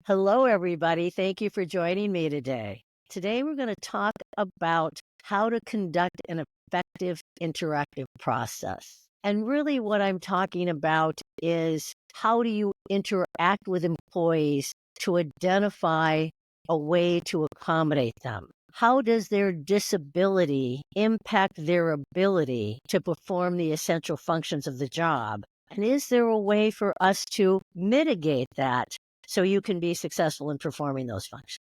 Hello, everybody. Thank you for joining me today. Today, we're going to talk about how to conduct an effective interactive process. And really, what I'm talking about is how do you interact with employees to identify a way to accommodate them? How does their disability impact their ability to perform the essential functions of the job? And is there a way for us to mitigate that so you can be successful in performing those functions?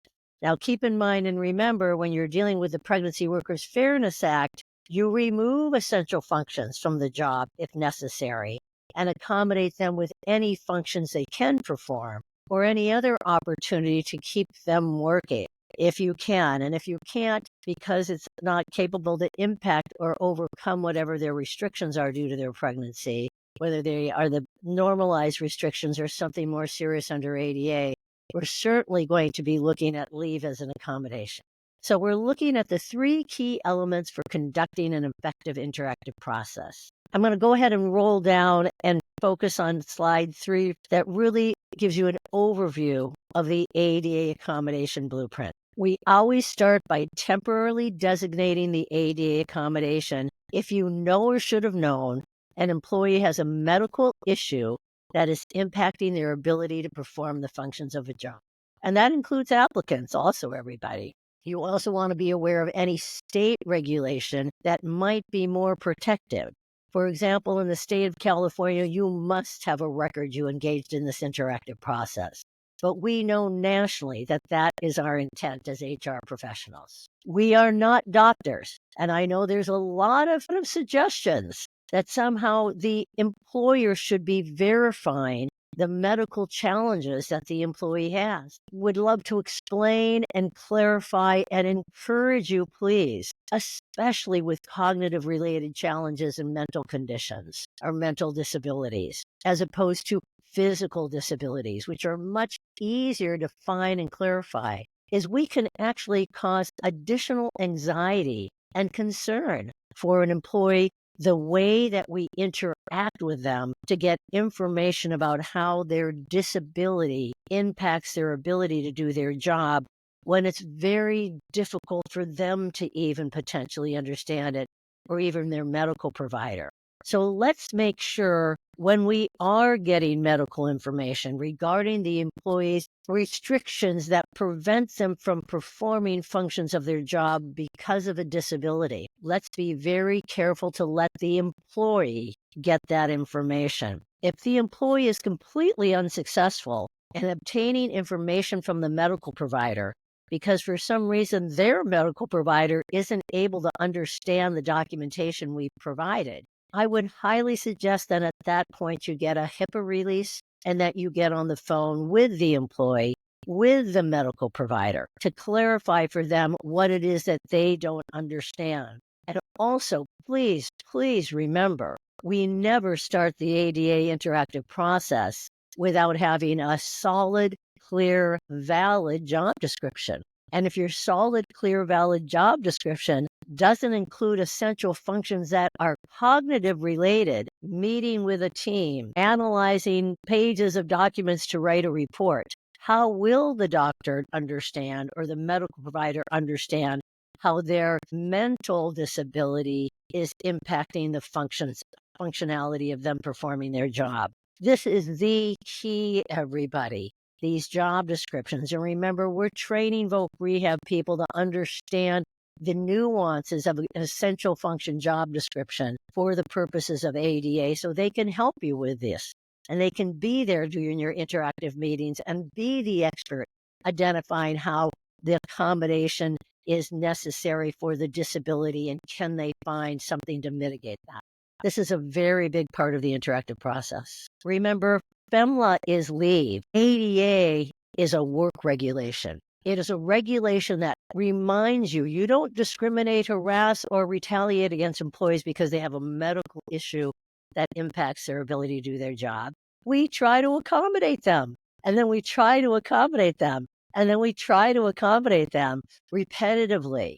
Now, keep in mind and remember, when you're dealing with the Pregnancy Workers Fairness Act, you remove essential functions from the job if necessary and accommodate them with any functions they can perform or any other opportunity to keep them working if you can. And if you can't, because it's not capable to impact or overcome whatever their restrictions are due to their pregnancy, whether they are the normalized restrictions or something more serious under ADA, we're certainly going to be looking at leave as an accommodation. So we're looking at the three key elements for conducting an effective interactive process. I'm going to go ahead and roll down and focus on slide 3 that really gives you an overview of the ADA accommodation blueprint. We always start by temporarily designating the ADA accommodation if you know or should have known an employee has a medical issue that is impacting their ability to perform the functions of a job. And that includes applicants also, everybody. You also want to be aware of any state regulation that might be more protective. For example, in the state of California, you must have a record you engaged in this interactive process. But we know nationally that that is our intent as HR professionals. We are not doctors. And I know there's a lot of suggestions that somehow the employer should be verifying the medical challenges that the employee has. Would love to explain and clarify and encourage you, please, especially with cognitive related challenges and mental conditions or mental disabilities, as opposed to physical disabilities, which are much easier to find and clarify, is we can actually cause additional anxiety and concern for an employee the way that we interact with them to get information about how their disability impacts their ability to do their job when it's very difficult for them to even potentially understand it or even their medical provider. So let's make sure when we are getting medical information regarding the employee's restrictions that prevent them from performing functions of their job because of a disability, let's be very careful to let the employee get that information. If the employee is completely unsuccessful in obtaining information from the medical provider, because for some reason their medical provider isn't able to understand the documentation we've provided, I would highly suggest that at that point you get a HIPAA release and that you get on the phone with the employee, with the medical provider, to clarify for them what it is that they don't understand. And also, please remember, we never start the ADA interactive process without having a solid, clear, valid job description. And if your solid, clear, valid job description doesn't include essential functions that are cognitive related, meeting with a team, analyzing pages of documents to write a report, how will the doctor understand or the medical provider understand how their mental disability is impacting the functionality of them performing their job? This is the key, everybody. These job descriptions. And remember, we're training voc rehab people to understand the nuances of an essential function job description for the purposes of ADA so they can help you with this. And they can be there during your interactive meetings and be the expert identifying how the accommodation is necessary for the disability and can they find something to mitigate that. This is a very big part of the interactive process. Remember, FEMLA is leave. ADA is a work regulation. It is a regulation that reminds you, you don't discriminate, harass, or retaliate against employees because they have a medical issue that impacts their ability to do their job. We try to accommodate them, and then we try to accommodate them, and then we try to accommodate them repetitively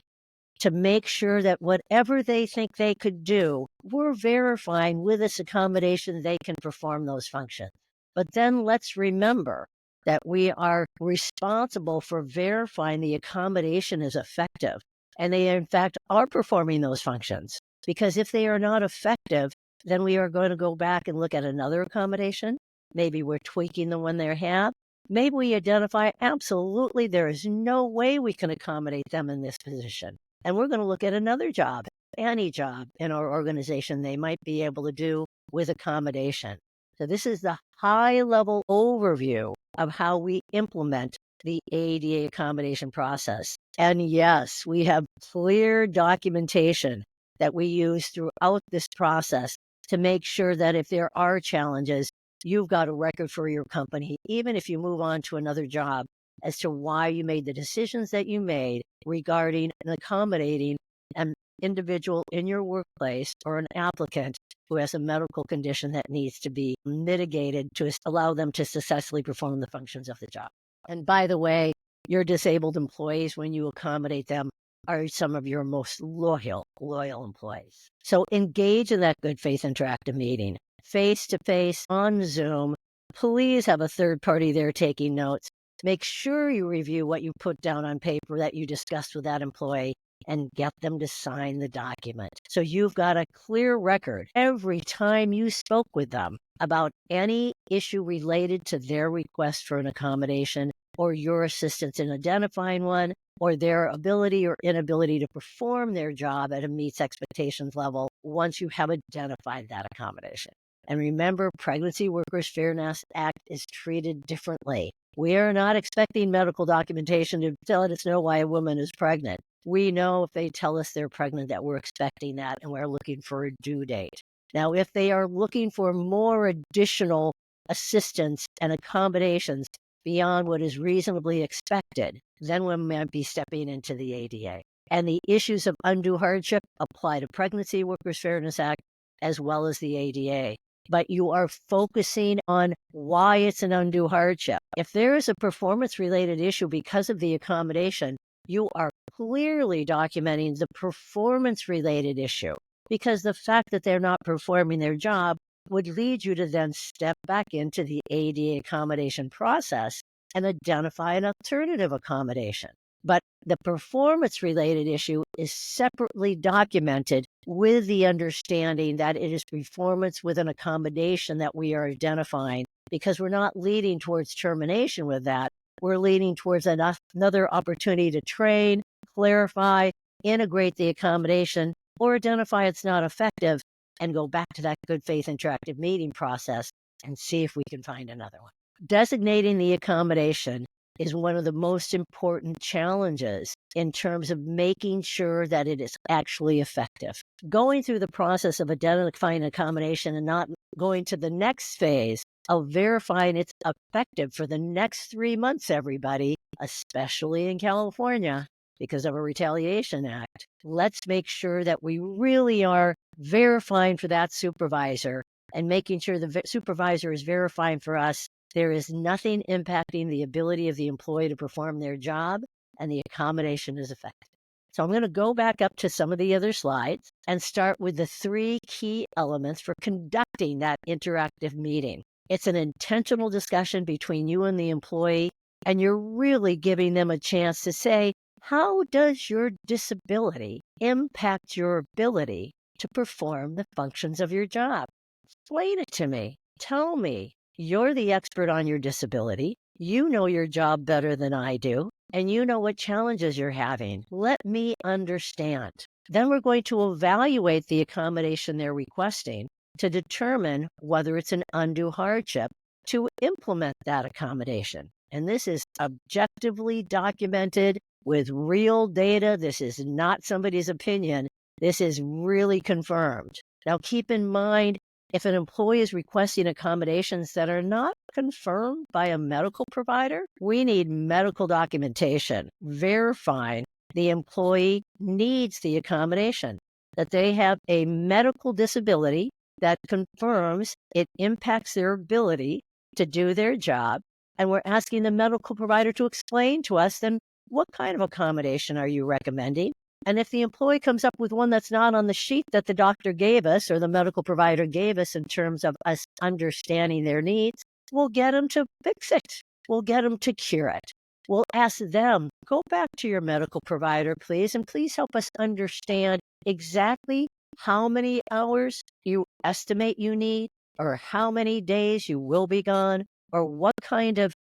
to make sure that whatever they think they could do, we're verifying with this accommodation they can perform those functions. But then let's remember, that we are responsible for verifying the accommodation is effective. And they, in fact, are performing those functions. Because if they are not effective, then we are going to go back and look at another accommodation. Maybe we're tweaking the one they have. Maybe we identify absolutely there is no way we can accommodate them in this position. And we're going to look at another job, any job in our organization they might be able to do with accommodation. So this is the high-level overview of how we implement the ADA accommodation process. And yes, we have clear documentation that we use throughout this process to make sure that if there are challenges, you've got a record for your company, even if you move on to another job, as to why you made the decisions that you made regarding and accommodating an individual in your workplace or an applicant who has a medical condition that needs to be mitigated to allow them to successfully perform the functions of the job. And by the way, your disabled employees, when you accommodate them, are some of your most loyal employees. So engage in that good faith interactive meeting, face-to-face, on Zoom. Please have a third party there taking notes. Make sure you review what you put down on paper that you discussed with that employee and get them to sign the document. So you've got a clear record every time you spoke with them about any issue related to their request for an accommodation or your assistance in identifying one, or their ability or inability to perform their job at a meets expectations level once you have identified that accommodation. And remember, Pregnancy Workers Fairness Act is treated differently. We are not expecting medical documentation to tell us know why a woman is pregnant. We know if they tell us they're pregnant that we're expecting that and we're looking for a due date. Now, if they are looking for more additional assistance and accommodations beyond what is reasonably expected, then we might be stepping into the ADA. And the issues of undue hardship apply to Pregnancy Workers Fairness Act as well as the ADA. But you are focusing on why it's an undue hardship. If there is a performance-related issue because of the accommodation, you are clearly documenting the performance-related issue, because the fact that they're not performing their job would lead you to then step back into the ADA accommodation process and identify an alternative accommodation. But the performance-related issue is separately documented with the understanding that it is performance with an accommodation that we are identifying, because we're not leading towards termination with that. We're leading towards another opportunity to train, clarify, integrate the accommodation, or identify it's not effective and go back to that good faith interactive meeting process and see if we can find another one. Designating the accommodation is one of the most important challenges in terms of making sure that it is actually effective. Going through the process of identifying accommodation and not going to the next phase of verifying it's effective for the next 3 months, everybody, especially in California because of a Retaliation Act. Let's make sure that we really are verifying for that supervisor and making sure the supervisor is verifying for us there is nothing impacting the ability of the employee to perform their job, and the accommodation is effective. So I'm going to go back up to some of the other slides and start with the 3 key elements for conducting that interactive meeting. It's an intentional discussion between you and the employee, and you're really giving them a chance to say, how does your disability impact your ability to perform the functions of your job? Explain it to me. Tell me. You're the expert on your disability. You know your job better than I do, and you know what challenges you're having. Let me understand. Then we're going to evaluate the accommodation they're requesting to determine whether it's an undue hardship to implement that accommodation. And this is objectively documented with real data. This is not somebody's opinion. This is really confirmed. Now, keep in mind, if an employee is requesting accommodations that are not confirmed by a medical provider, we need medical documentation verifying the employee needs the accommodation, that they have a medical disability that confirms it impacts their ability to do their job. And we're asking the medical provider to explain to us, then, what kind of accommodation are you recommending? And if the employee comes up with one that's not on the sheet that the doctor gave us or the medical provider gave us in terms of us understanding their needs, we'll get them to fix it. We'll get them to cure it. We'll ask them, go back to your medical provider, please, and please help us understand exactly how many hours you estimate you need, or how many days you will be gone, or what kind of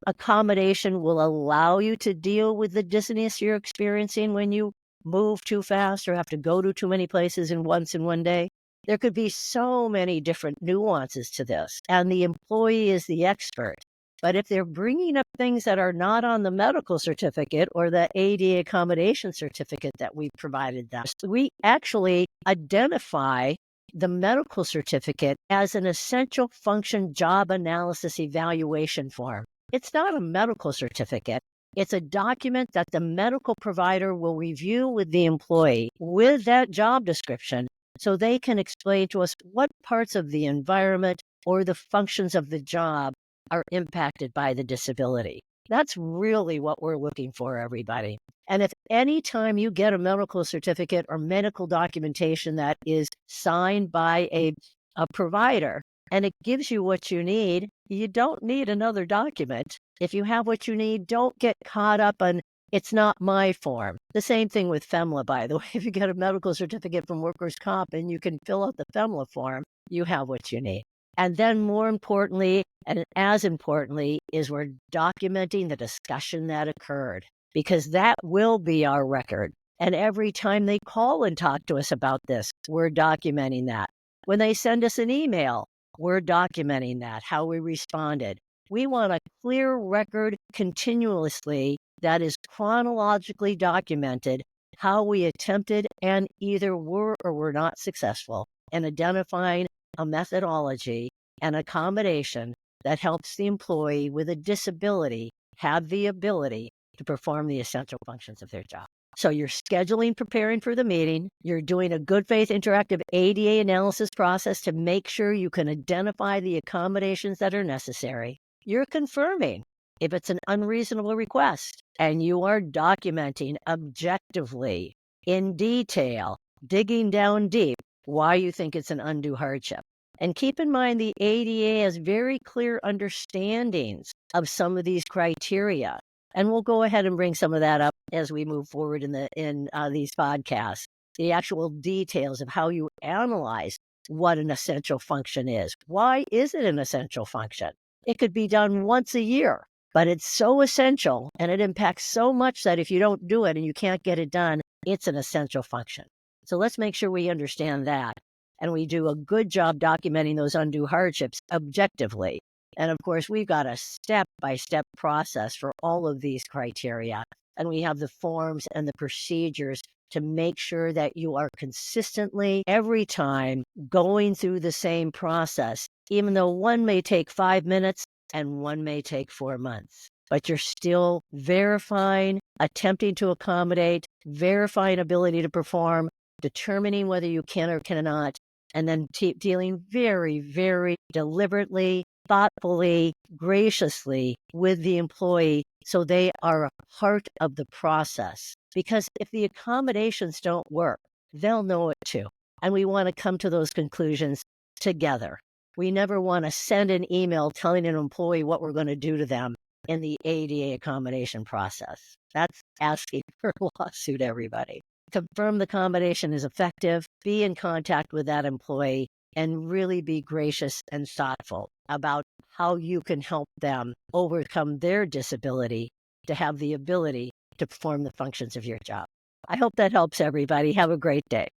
accommodation will allow you to deal with the dizziness you're experiencing when you move too fast or have to go to too many places in one day. There could be so many different nuances to this, and the employee is the expert. But if they're bringing up things that are not on the medical certificate or the ADA accommodation certificate that we provided them, we actually identify the medical certificate as an essential function job analysis evaluation form. It's not a medical certificate. It's a document that the medical provider will review with the employee with that job description, so they can explain to us what parts of the environment or the functions of the job are impacted by the disability. That's really what we're looking for, everybody. And if any time you get a medical certificate or medical documentation that is signed by a provider, and it gives you what you need, you don't need another document. If you have what you need, don't get caught up on it's not my form. The same thing with FEMLA, by the way. If you get a medical certificate from workers' comp and you can fill out the FEMLA form, you have what you need. And then more importantly, and as importantly, is we're documenting the discussion that occurred, because that will be our record. And every time they call and talk to us about this, we're documenting that. When they send us an email, we're documenting that, how we responded. We want a clear record continuously that is chronologically documented how we attempted and either were or were not successful in identifying a methodology and accommodation that helps the employee with a disability have the ability to perform the essential functions of their job. So you're scheduling, preparing for the meeting. You're doing a good faith interactive ADA analysis process to make sure you can identify the accommodations that are necessary. You're confirming if it's an unreasonable request, and you are documenting objectively, in detail, digging down deep, why you think it's an undue hardship. And keep in mind, the ADA has very clear understandings of some of these criteria. And we'll go ahead and bring some of that up as we move forward in these podcasts. The actual details of how you analyze what an essential function is. Why is it an essential function? It could be done once a year, but it's so essential and it impacts so much that if you don't do it and you can't get it done, it's an essential function. So let's make sure we understand that. And we do a good job documenting those undue hardships objectively. And of course, we've got a step-by-step process for all of these criteria. And we have the forms and the procedures to make sure that you are consistently, every time, going through the same process, even though one may take 5 minutes and one may take 4 months. But you're still verifying, attempting to accommodate, verifying ability to perform, determining whether you can or cannot, and then dealing very, very deliberately, thoughtfully, graciously with the employee so they are a part of the process. Because if the accommodations don't work, they'll know it too. And we want to come to those conclusions together. We never want to send an email telling an employee what we're going to do to them in the ADA accommodation process. That's asking for a lawsuit, everybody. Confirm the accommodation is effective, be in contact with that employee, and really be gracious and thoughtful about how you can help them overcome their disability to have the ability to perform the functions of your job. I hope that helps everybody. Have a great day.